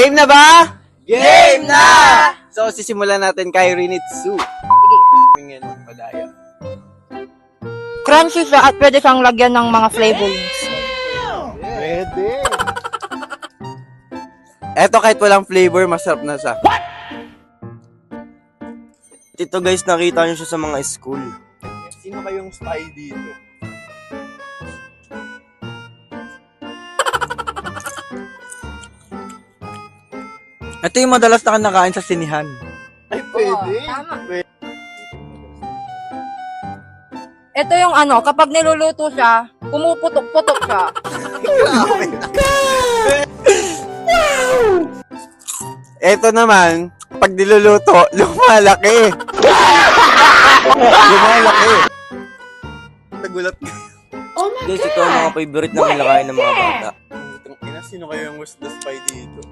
Game na ba? Game na! So, sisimulan natin kay Rinitsu. Sige. Tingin mo, madaya. Crunchy siya at pwede siyang lagyan ng mga flavorings. Pwede. Eto kahit walang flavor, masarap na siya. Ito guys, nakita nyo siya sa mga school. Sino kayong spy dito? Ito yung madalas na kinakain sa sinihan. Ay, pwede. Oo, tama. Pwede. Ito yung ano, kapag niluluto siya, pumuputok-putok siya. Eto naman, pag niluluto, lumalaki. Lumalaki. Nagulat ka. Guys, ito ang mga favorite na nilakain ng mga bata. Sino kayong was the spy dito?